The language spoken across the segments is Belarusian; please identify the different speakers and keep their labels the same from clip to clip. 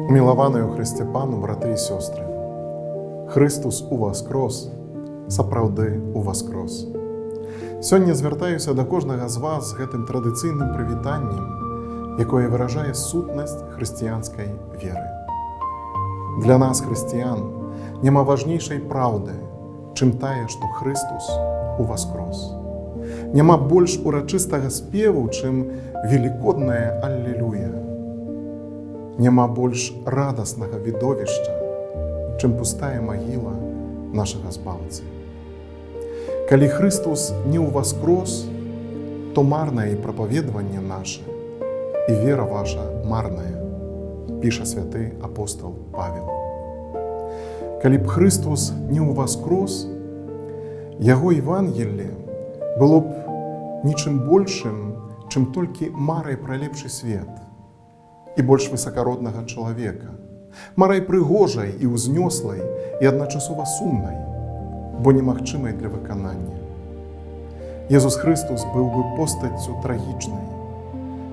Speaker 1: Мілаваний у Христі Пану, брати і сестри, Христос уваскрос, сапраўды уваскрос. Сёння звяртаюся да кожнага з вас з гэтым традыцыйным прывітаннем, якое выражае сутнасць хрысціянскай веры. Для нас, хрысціян, няма важнейшай праўды, чым тая, што Христос уваскрос. Няма больш урачыстага спеву, чым велікоднае аллелуя. Няма больш радаснага відовішча, чым пустая магіла нашага Збаўцы. Калі Христос не ўваскрос, то марнае і прапаведванне наша, і вера ваша марная, піша святы апостол Павел. Калі б Христос не ўваскрос, яго Евангелле было б нічым большым, чым толькі марай пра лепшы свет і больш высакароднага чалавека, марай прыгожай і ўзнёслай і адначасова сумнай, бо немагчымай для выканання. Езус Христос быў бы постаццю трагічнай,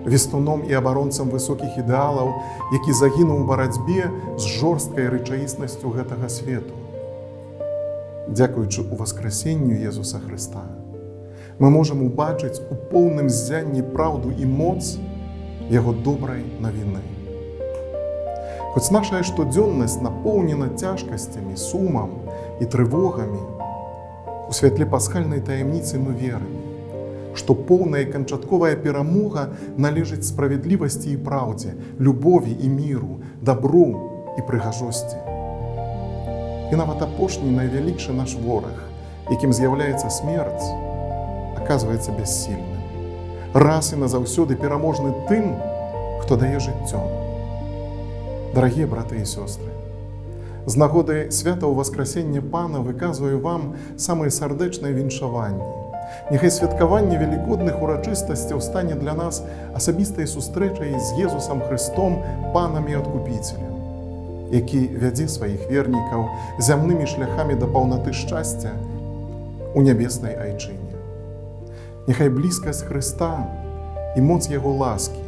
Speaker 1: вестуном і абаронцам высокіх ідэалаў, які загінуў у барацьбе з жорсткай рэчаіснасцю гэтага свету. Дзякуючы ўваскрасенню Езуса Хрыста, мы можам убачыць у поўным ззянні праўду і моц яго добрай навіны. Хоць наша штодзённасць напоўнена цяжкасцямі, сумам і трывогамі, у святле пасхальнай таямніцы мы верым, што поўная і канчатковая перамога належыць справядлівасці і праўдзе, любові і міру, дабру і прыгажосці. І нават апошні найвялікшы наш вораг, якім з'яўляецца смерць, аказваецца бяссільным. Раз і назаўсёды пераможны тым, хто дае жыццё. Дарагія браты і сёстры, з нагоды свята ўваскрасення Пана выказваю вам самыя сардэчныя віншаванні. Няхай святкаванне велікодных урачыстасцяў стане для нас асабістай сустрэчай з Езусам Христом, Панам і Адкупіцелем, які вядзе сваіх вернікаў зямнымі шляхамі да паўнаты шчасця у нябеснай айчыне. Няхай блізкасць Хрыста і моц Яго ласкі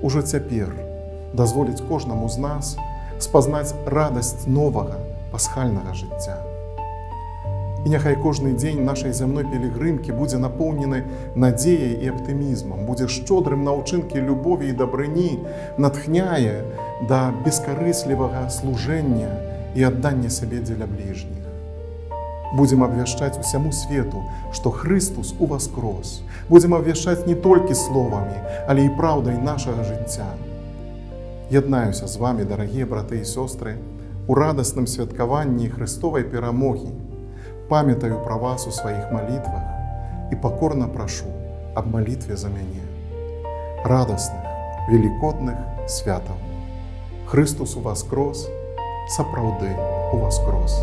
Speaker 1: ужо цяпер дазволіць кожнаму з нас спазнаць радасць новага пасхальнага жыцця. І няхай кожны дзень нашай зямной пілігрымкі будзе напоўнены надзеяй і аптымізмам, будзе шчодрым на ўчынкі любові і дабрыні, натхняе да бескарыслівага служэння і аддання сябе дзеля бліжніх. Будзем абвяшчаць усяму свету, што Христос уваскрос. Будзем абвяшчаць не толькі словамі, але і праўдай нашага жыцця. Яднаюся з вамі, дарагія браты і сёстры, у радасным святкаванні Христовай перамогі. Памятаю пра вас у сваіх малітвах і пакорна прашу аб малітве за мяне. Радасных, велікодных святаў. Христос уваскрос, сапраўды уваскрос.